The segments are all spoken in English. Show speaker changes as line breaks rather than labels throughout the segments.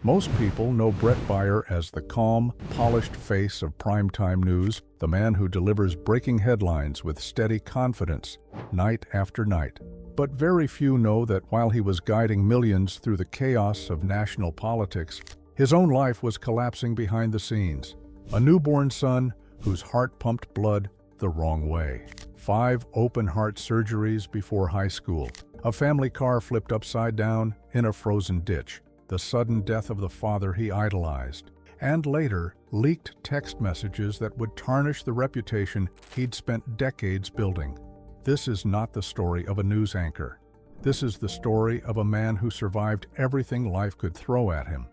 Most people know Bret Baier as the calm, polished face of primetime news, the man who delivers breaking headlines with steady confidence, night after night. But very few know that while he was guiding millions through the chaos of national politics, his own life was collapsing behind the scenes. A newborn son whose heart pumped blood the wrong way. 5 open-heart surgeries before high school. A family car flipped upside down in a frozen ditch. The sudden death of the father he idolized. And later, leaked text messages that would tarnish the reputation he'd spent decades building. This is not the story of a news anchor. This is the story of a man who survived everything life could throw at him,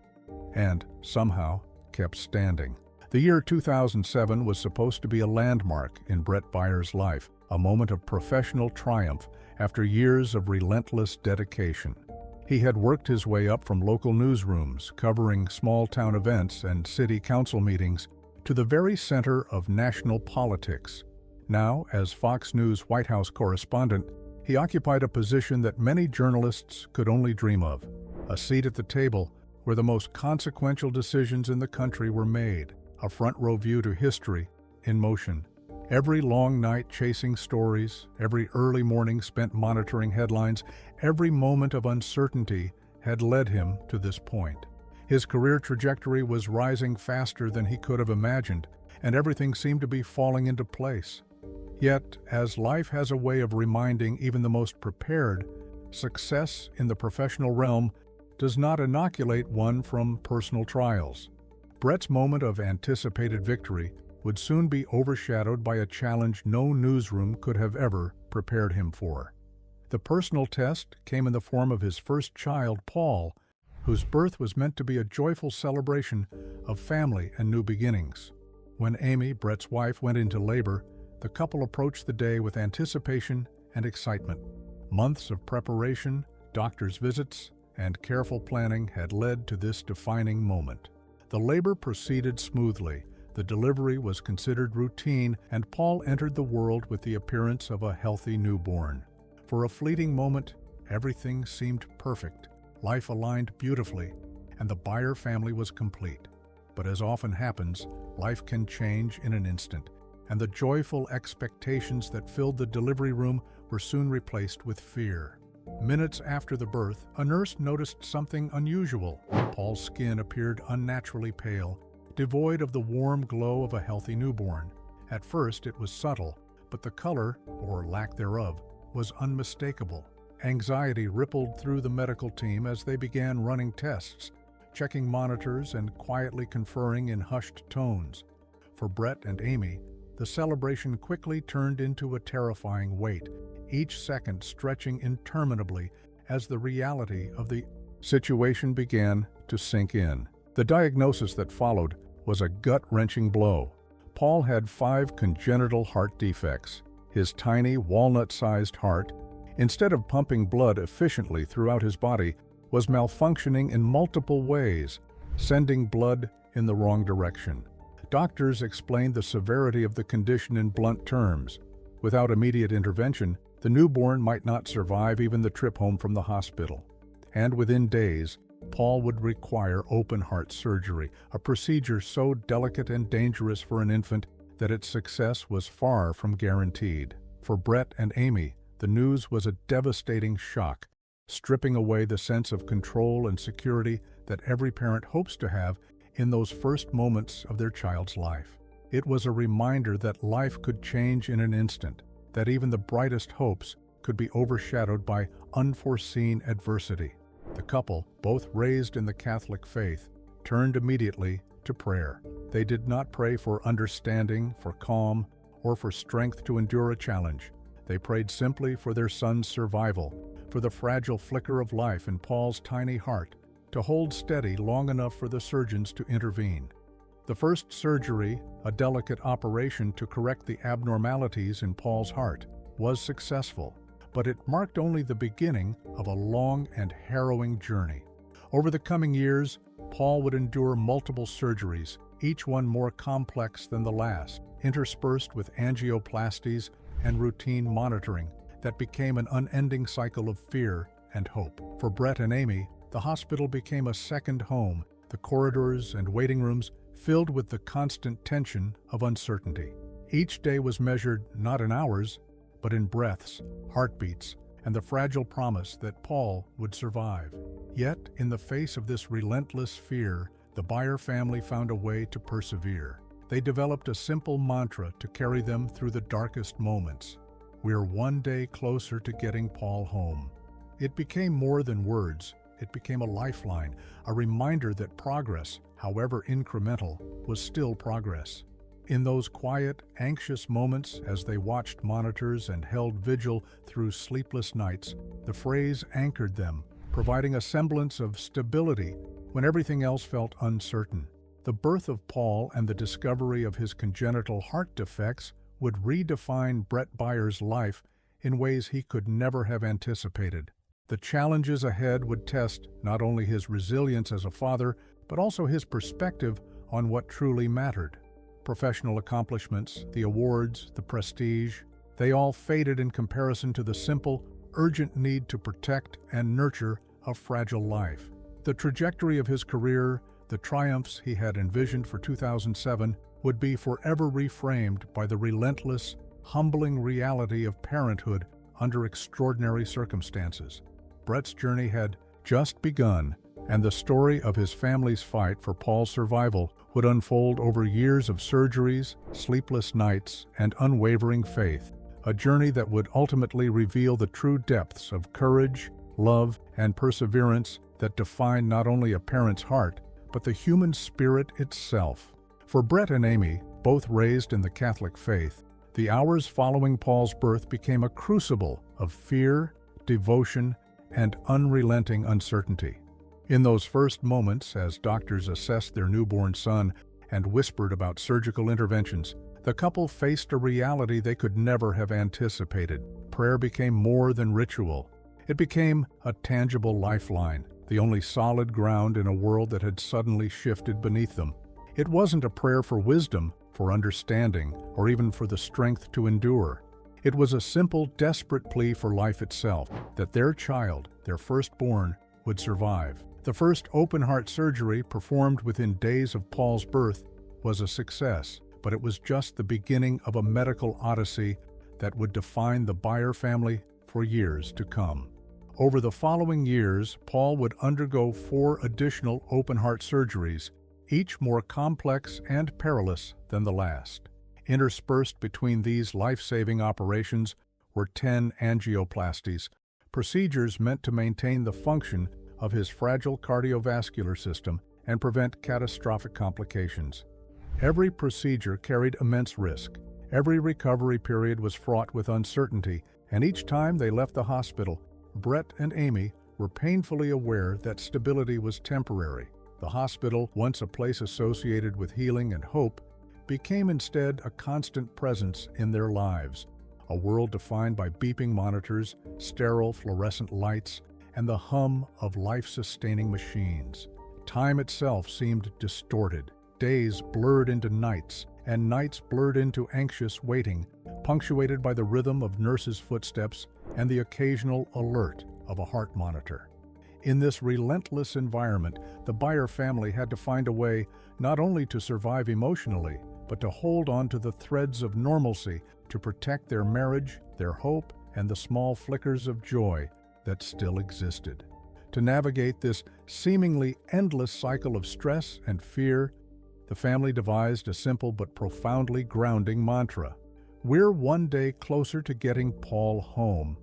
and somehow kept standing. The year 2007 was supposed to be a landmark in Bret Baier's life, a moment of professional triumph after years of relentless dedication. He had worked his way up from local newsrooms, covering small-town events and city council meetings, to the very center of national politics. Now, as Fox News White House correspondent, he occupied a position that many journalists could only dream of, a seat at the table where the most consequential decisions in the country were made, a front-row view to history in motion. Every long night chasing stories, every early morning spent monitoring headlines, every moment of uncertainty had led him to this point. His career trajectory was rising faster than he could have imagined, and everything seemed to be falling into place. Yet, as life has a way of reminding even the most prepared, success in the professional realm does not inoculate one from personal trials. Bret's moment of anticipated victory would soon be overshadowed by a challenge no newsroom could have ever prepared him for. The personal test came in the form of his first child, Paul, whose birth was meant to be a joyful celebration of family and new beginnings. When Amy, Bret's wife, went into labor, the couple approached the day with anticipation and excitement. Months of preparation, doctor's visits, and careful planning had led to this defining moment. The labor proceeded smoothly. The delivery was considered routine, and Paul entered the world with the appearance of a healthy newborn. For a fleeting moment, everything seemed perfect. Life aligned beautifully, and the Baier family was complete. But as often happens, life can change in an instant, and the joyful expectations that filled the delivery room were soon replaced with fear. Minutes after the birth, a nurse noticed something unusual. Paul's skin appeared unnaturally pale, devoid of the warm glow of a healthy newborn. At first it was subtle, but the color, or lack thereof, was unmistakable. Anxiety rippled through the medical team as they began running tests, checking monitors and quietly conferring in hushed tones. For Bret and Amy, the celebration quickly turned into a terrifying wait, each second stretching interminably as the reality of the situation began to sink in. The diagnosis that followed was a gut-wrenching blow. Paul had 5 congenital heart defects. His tiny, walnut-sized heart, instead of pumping blood efficiently throughout his body, was malfunctioning in multiple ways, sending blood in the wrong direction. Doctors explained the severity of the condition in blunt terms. Without immediate intervention, the newborn might not survive even the trip home from the hospital. And within days, Paul would require open-heart surgery, a procedure so delicate and dangerous for an infant that its success was far from guaranteed. For Bret and Amy, the news was a devastating shock, stripping away the sense of control and security that every parent hopes to have in those first moments of their child's life. It was a reminder that life could change in an instant, that even the brightest hopes could be overshadowed by unforeseen adversity. The couple, both raised in the Catholic faith, turned immediately to prayer. They did not pray for understanding, for calm, or for strength to endure a challenge. They prayed simply for their son's survival, for the fragile flicker of life in Paul's tiny heart to hold steady long enough for the surgeons to intervene. The first surgery, a delicate operation to correct the abnormalities in Paul's heart, was successful, but it marked only the beginning of a long and harrowing journey. Over the coming years, Paul would endure multiple surgeries, each one more complex than the last, interspersed with angioplasties and routine monitoring that became an unending cycle of fear and hope. For Bret and Amy, the hospital became a second home, the corridors and waiting rooms filled with the constant tension of uncertainty. Each day was measured not in hours, but in breaths, heartbeats, and the fragile promise that Paul would survive. Yet, in the face of this relentless fear, the Baier family found a way to persevere. They developed a simple mantra to carry them through the darkest moments. "We're one day closer to getting Paul home." It became more than words. It became a lifeline, a reminder that progress, however incremental, was still progress. In those quiet, anxious moments as they watched monitors and held vigil through sleepless nights, the phrase anchored them, providing a semblance of stability when everything else felt uncertain. The birth of Paul and the discovery of his congenital heart defects would redefine Bret Baier's life in ways he could never have anticipated. The challenges ahead would test not only his resilience as a father, but also his perspective on what truly mattered. Professional accomplishments, the awards, the prestige, they all faded in comparison to the simple, urgent need to protect and nurture a fragile life. The trajectory of his career, the triumphs he had envisioned for 2007, would be forever reframed by the relentless, humbling reality of parenthood under extraordinary circumstances. Bret's journey had just begun, and the story of his family's fight for Paul's survival would unfold over years of surgeries, sleepless nights, and unwavering faith, a journey that would ultimately reveal the true depths of courage, love, and perseverance that define not only a parent's heart, but the human spirit itself. For Bret and Amy, both raised in the Catholic faith, the hours following Paul's birth became a crucible of fear, devotion, and unrelenting uncertainty. In those first moments, as doctors assessed their newborn son and whispered about surgical interventions, the couple faced a reality they could never have anticipated. Prayer became more than ritual. It became a tangible lifeline, the only solid ground in a world that had suddenly shifted beneath them. It wasn't a prayer for wisdom, for understanding, or even for the strength to endure. It was a simple, desperate plea for life itself, that their child, their firstborn, would survive. The first open-heart surgery, performed within days of Paul's birth, was a success, but it was just the beginning of a medical odyssey that would define the Baier family for years to come. Over the following years, Paul would undergo 4 additional open-heart surgeries, each more complex and perilous than the last. Interspersed between these life-saving operations were 10 angioplasties, procedures meant to maintain the function of his fragile cardiovascular system and prevent catastrophic complications. Every procedure carried immense risk. Every recovery period was fraught with uncertainty, and each time they left the hospital, Bret and Amy were painfully aware that stability was temporary. The hospital, once a place associated with healing and hope, became instead a constant presence in their lives, a world defined by beeping monitors, sterile fluorescent lights, and the hum of life-sustaining machines. Time itself seemed distorted. Days blurred into nights, and nights blurred into anxious waiting, punctuated by the rhythm of nurses' footsteps and the occasional alert of a heart monitor. In this relentless environment, the Baier family had to find a way not only to survive emotionally, but to hold on to the threads of normalcy to protect their marriage, their hope, and the small flickers of joy that still existed. To navigate this seemingly endless cycle of stress and fear, the family devised a simple but profoundly grounding mantra. "We're one day closer to getting Paul home."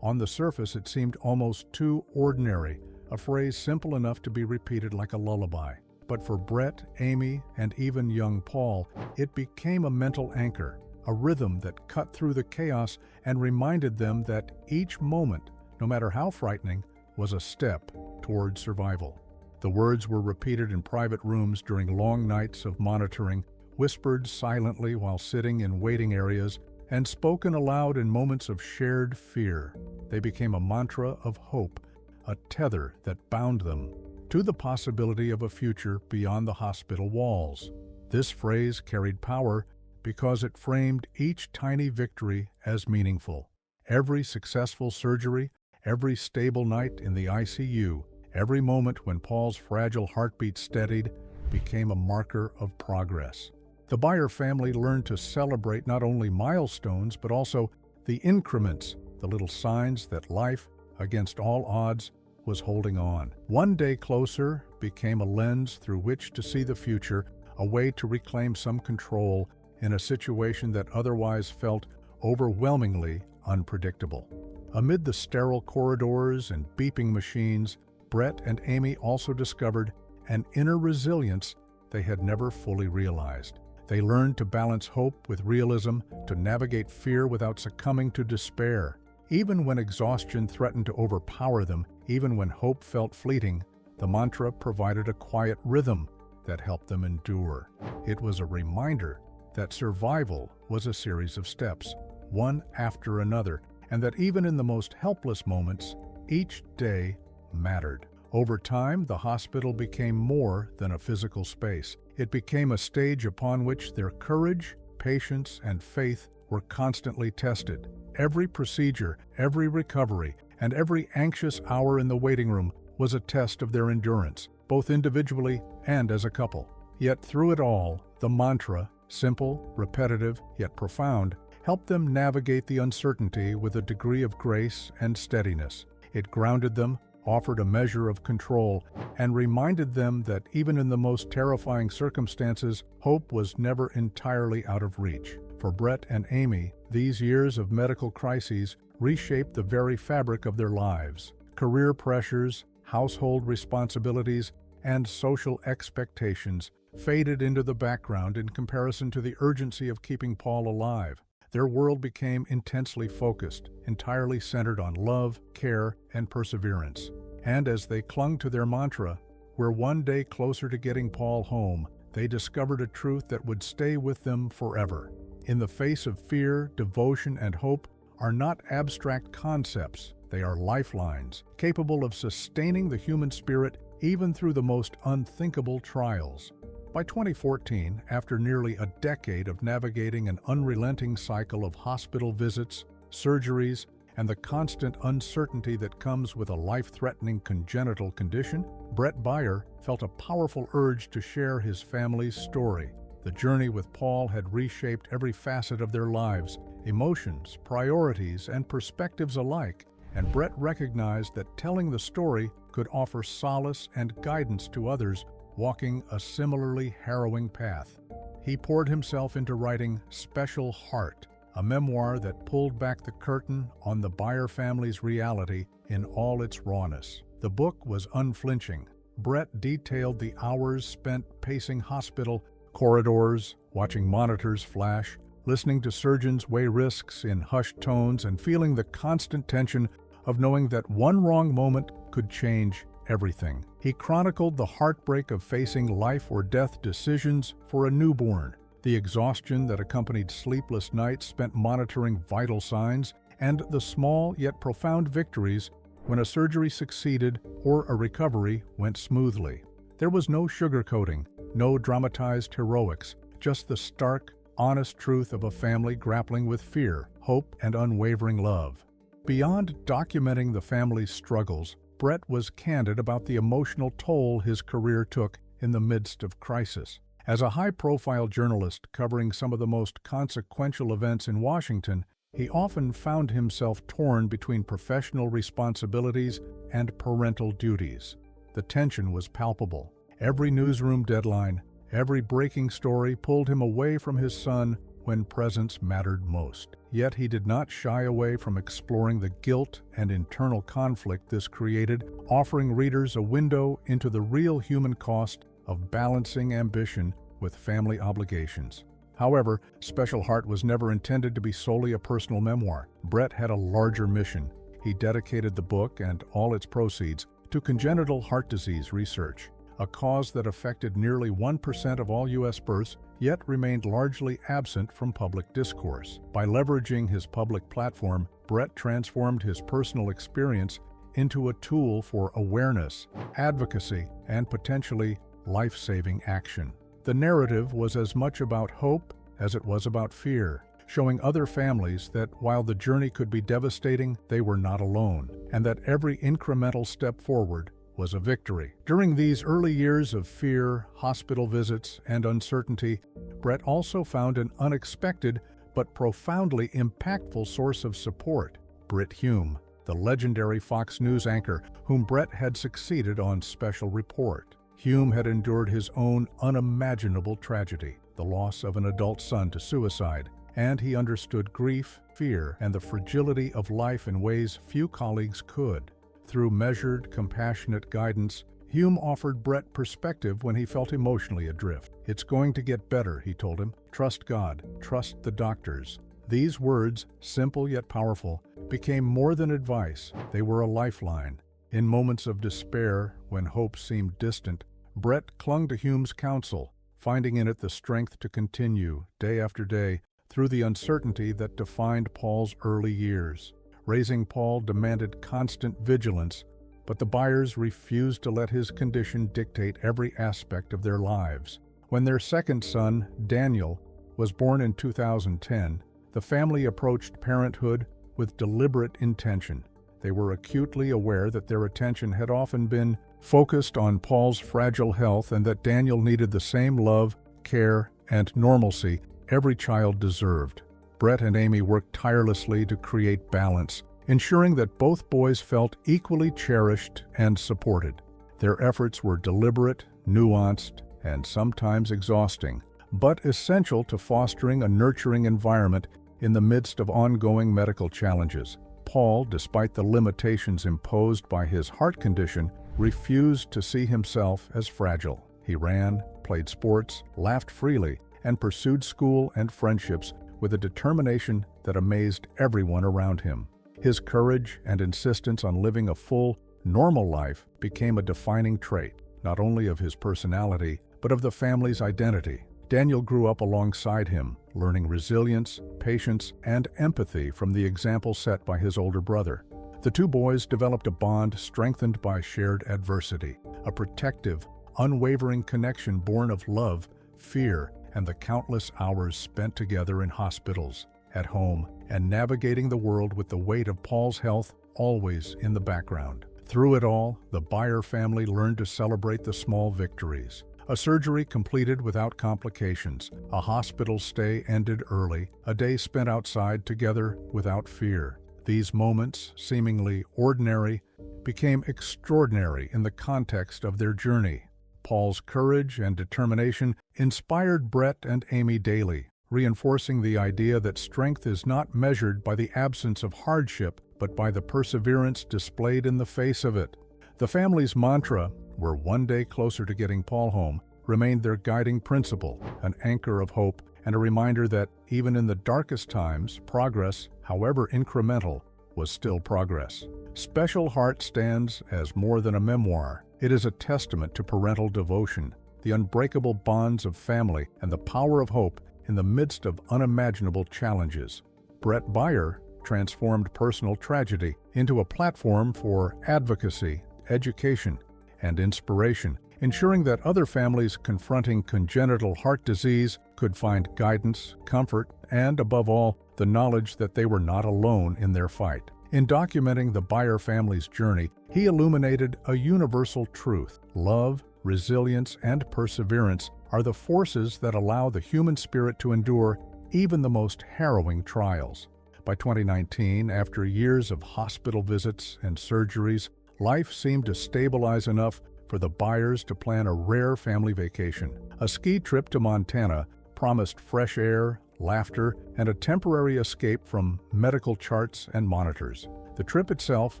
On the surface, it seemed almost too ordinary, a phrase simple enough to be repeated like a lullaby. But for Bret, Amy, and even young Paul, it became a mental anchor, a rhythm that cut through the chaos and reminded them that each moment, no matter how frightening, was a step toward survival. The words were repeated in private rooms during long nights of monitoring, whispered silently while sitting in waiting areas, and spoken aloud in moments of shared fear. They became a mantra of hope, a tether that bound them to the possibility of a future beyond the hospital walls. This phrase carried power because it framed each tiny victory as meaningful. Every successful surgery, every stable night in the ICU, Every moment when Paul's fragile heartbeat steadied became a marker of progress. The Baier family learned to celebrate not only milestones but also the increments, the little signs that life, against all odds, was holding on. One day closer became a lens through which to see the future, a way to reclaim some control in a situation that otherwise felt overwhelmingly unpredictable. Amid the sterile corridors and beeping machines, Bret and Amy also discovered an inner resilience they had never fully realized. They learned to balance hope with realism, to navigate fear without succumbing to despair. Even when exhaustion threatened to overpower them, even when hope felt fleeting, the mantra provided a quiet rhythm that helped them endure. It was a reminder that survival was a series of steps, one after another, and that even in the most helpless moments, each day mattered. Over time, the hospital became more than a physical space. It became a stage upon which their courage, patience, and faith were constantly tested. Every procedure, every recovery, and every anxious hour in the waiting room was a test of their endurance, both individually and as a couple. Yet through it all, the mantra, simple, repetitive, yet profound, helped them navigate the uncertainty with a degree of grace and steadiness. It grounded them, offered a measure of control, and reminded them that even in the most terrifying circumstances, hope was never entirely out of reach. For Bret and Amy, these years of medical crises reshaped the very fabric of their lives. Career pressures, household responsibilities, and social expectations faded into the background in comparison to the urgency of keeping Paul alive. Their world became intensely focused, entirely centered on love, care, and perseverance. And as they clung to their mantra, "We're one day closer to getting Paul home," they discovered a truth that would stay with them forever. In the face of fear, devotion, and hope are not abstract concepts. They are lifelines, capable of sustaining the human spirit even through the most unthinkable trials. By 2014, after nearly a decade of navigating an unrelenting cycle of hospital visits, surgeries, and the constant uncertainty that comes with a life-threatening congenital condition, Bret Baier felt a powerful urge to share his family's story. The journey with Paul had reshaped every facet of their lives, emotions, priorities, and perspectives alike, and Bret recognized that telling the story could offer solace and guidance to others walking a similarly harrowing path. He poured himself into writing Special Heart, a memoir that pulled back the curtain on the Baier family's reality in all its rawness. The book was unflinching. Bret detailed the hours spent pacing hospital corridors, watching monitors flash, listening to surgeons weigh risks in hushed tones, and feeling the constant tension of knowing that one wrong moment could change everything. He chronicled the heartbreak of facing life or death decisions for a newborn, the exhaustion that accompanied sleepless nights spent monitoring vital signs, and the small yet profound victories when a surgery succeeded or a recovery went smoothly. There was no sugarcoating, no dramatized heroics, just the stark, honest truth of a family grappling with fear, hope, and unwavering love. Beyond documenting the family's struggles, Bret was candid about the emotional toll his career took in the midst of crisis. As a high-profile journalist covering some of the most consequential events in Washington, he often found himself torn between professional responsibilities and parental duties. The tension was palpable. Every newsroom deadline, every breaking story pulled him away from his son when presence mattered most. Yet he did not shy away from exploring the guilt and internal conflict this created, offering readers a window into the real human cost of balancing ambition with family obligations. However, Special Heart was never intended to be solely a personal memoir. Bret had a larger mission. He dedicated the book and all its proceeds to congenital heart disease research, a cause that affected nearly 1% of all U.S. births, yet remained largely absent from public discourse. By leveraging his public platform, Bret transformed his personal experience into a tool for awareness, advocacy, and potentially life-saving action. The narrative was as much about hope as it was about fear, showing other families that while the journey could be devastating, they were not alone, and that every incremental step forward was a victory. During these early years of fear, hospital visits, and uncertainty, Bret also found an unexpected but profoundly impactful source of support: Brit Hume, the legendary Fox News anchor whom Bret had succeeded on Special Report. Hume had endured his own unimaginable tragedy, the loss of an adult son to suicide, and he understood grief, fear, and the fragility of life in ways few colleagues could. Through measured, compassionate guidance, Hume offered Bret perspective when he felt emotionally adrift. "It's going to get better," he told him. "Trust God, trust the doctors." These words, simple yet powerful, became more than advice. They were a lifeline. In moments of despair, when hope seemed distant, Bret clung to Hume's counsel, finding in it the strength to continue, day after day, through the uncertainty that defined Paul's early years. Raising Paul demanded constant vigilance, but the Baiers refused to let his condition dictate every aspect of their lives. When their second son, Daniel, was born in 2010, the family approached parenthood with deliberate intention. They were acutely aware that their attention had often been focused on Paul's fragile health and that Daniel needed the same love, care, and normalcy every child deserved. Bret and Amy worked tirelessly to create balance, ensuring that both boys felt equally cherished and supported. Their efforts were deliberate, nuanced, and sometimes exhausting, but essential to fostering a nurturing environment in the midst of ongoing medical challenges. Paul, despite the limitations imposed by his heart condition, refused to see himself as fragile. He ran, played sports, laughed freely, and pursued school and friendships with a determination that amazed everyone around him. His courage and insistence on living a full, normal life became a defining trait, not only of his personality, but of the family's identity. Daniel grew up alongside him, learning resilience, patience, and empathy from the example set by his older brother. The two boys developed a bond strengthened by shared adversity, a protective, unwavering connection born of love, fear, and the countless hours spent together in hospitals, at home, and navigating the world with the weight of Paul's health always in the background. Through it all, the Baier family learned to celebrate the small victories. A surgery completed without complications, a hospital stay ended early, a day spent outside together without fear. These moments, seemingly ordinary, became extraordinary in the context of their journey. Paul's courage and determination inspired Bret and Amy daily, reinforcing the idea that strength is not measured by the absence of hardship, but by the perseverance displayed in the face of it. The family's mantra, "We're one day closer to getting Paul home," remained their guiding principle, an anchor of hope and a reminder that, even in the darkest times, progress, however incremental, was still progress. Special Heart stands as more than a memoir. It is a testament to parental devotion, the unbreakable bonds of family, and the power of hope in the midst of unimaginable challenges. Bret Baier transformed personal tragedy into a platform for advocacy, education, and inspiration, ensuring that other families confronting congenital heart disease could find guidance, comfort, and, above all, the knowledge that they were not alone in their fight. In documenting the Baier family's journey, he illuminated a universal truth: love, resilience, and perseverance are the forces that allow the human spirit to endure even the most harrowing trials. By 2019, after years of hospital visits and surgeries, life seemed to stabilize enough for the Baiers to plan a rare family vacation. A ski trip to Montana promised fresh air, laughter, and a temporary escape from medical charts and monitors. The trip itself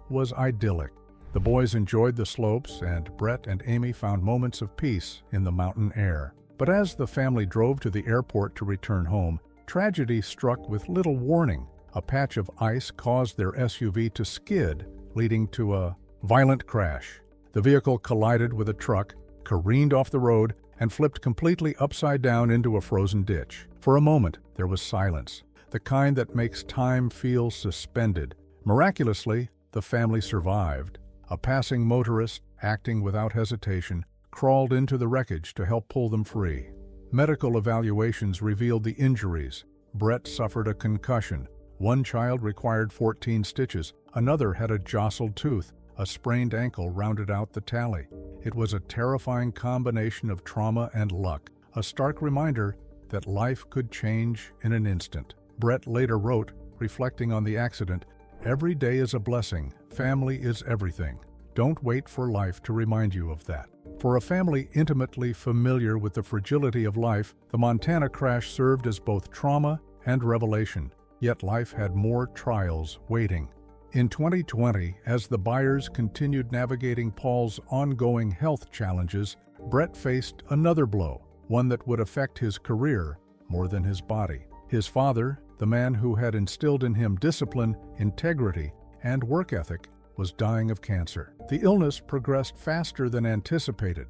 was idyllic. The boys enjoyed the slopes, and Bret and Amy found moments of peace in the mountain air. But as the family drove to the airport to return home, tragedy struck with little warning. A patch of ice caused their SUV to skid, leading to a violent crash. The vehicle collided with a truck, careened off the road, and flipped completely upside down into a frozen ditch. For a moment, there was silence, the kind that makes time feel suspended. Miraculously, the family survived. A passing motorist, acting without hesitation, crawled into the wreckage to help pull them free. Medical evaluations revealed the injuries. Bret suffered a concussion. One child required 14 stitches. Another had a jostled tooth. A sprained ankle rounded out the tally. It was a terrifying combination of trauma and luck, a stark reminder that life could change in an instant. Bret later wrote, reflecting on the accident, "Every day is a blessing. Family is everything. Don't wait for life to remind you of that." For a family intimately familiar with the fragility of life, the Montana crash served as both trauma and revelation. Yet life had more trials waiting. In 2020, as the Baiers continued navigating Paul's ongoing health challenges, Bret faced another blow, one that would affect his career more than his body. His father, the man who had instilled in him discipline, integrity, and work ethic, was dying of cancer. The illness progressed faster than anticipated.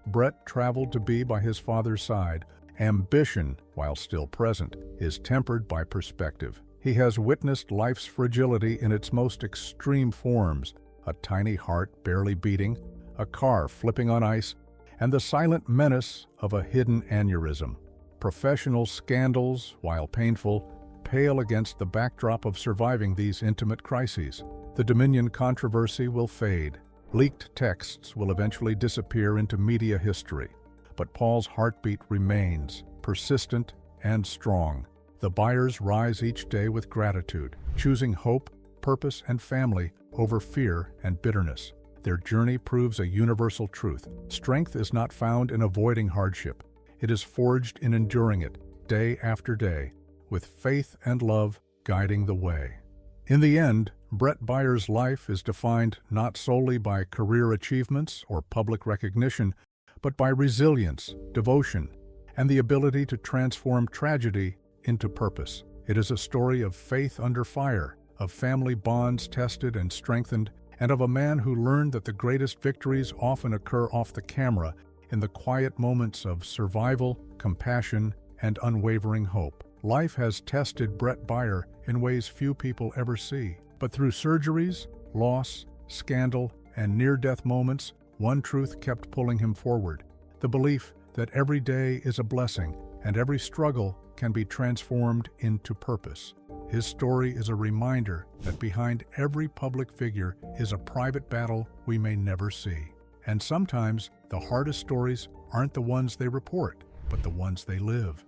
Bret traveled to be by his father's side. Ambition, while still present, is tempered by perspective. He has witnessed life's fragility in its most extreme forms: a tiny heart barely beating, a car flipping on ice, and the silent menace of a hidden aneurysm. Professional scandals, while painful, pale against the backdrop of surviving these intimate crises. The Dominion controversy will fade. Leaked texts will eventually disappear into media history. But Paul's heartbeat remains, persistent and strong. The Baiers rise each day with gratitude, choosing hope, purpose, and family over fear and bitterness. Their journey proves a universal truth. Strength is not found in avoiding hardship. It is forged in enduring it, day after day, with faith and love guiding the way. In the end, Bret Baier's life is defined not solely by career achievements or public recognition, but by resilience, devotion, and the ability to transform tragedy into purpose. It is a story of faith under fire, of family bonds tested and strengthened, and of a man who learned that the greatest victories often occur off the camera, in the quiet moments of survival, compassion, and unwavering hope. Life has tested Bret Baier in ways few people ever see. But through surgeries, loss, scandal, and near-death moments, one truth kept pulling him forward: the belief that every day is a blessing and every struggle can be transformed into purpose. His story is a reminder that behind every public figure is a private battle we may never see. And sometimes the hardest stories aren't the ones they report, but the ones they live.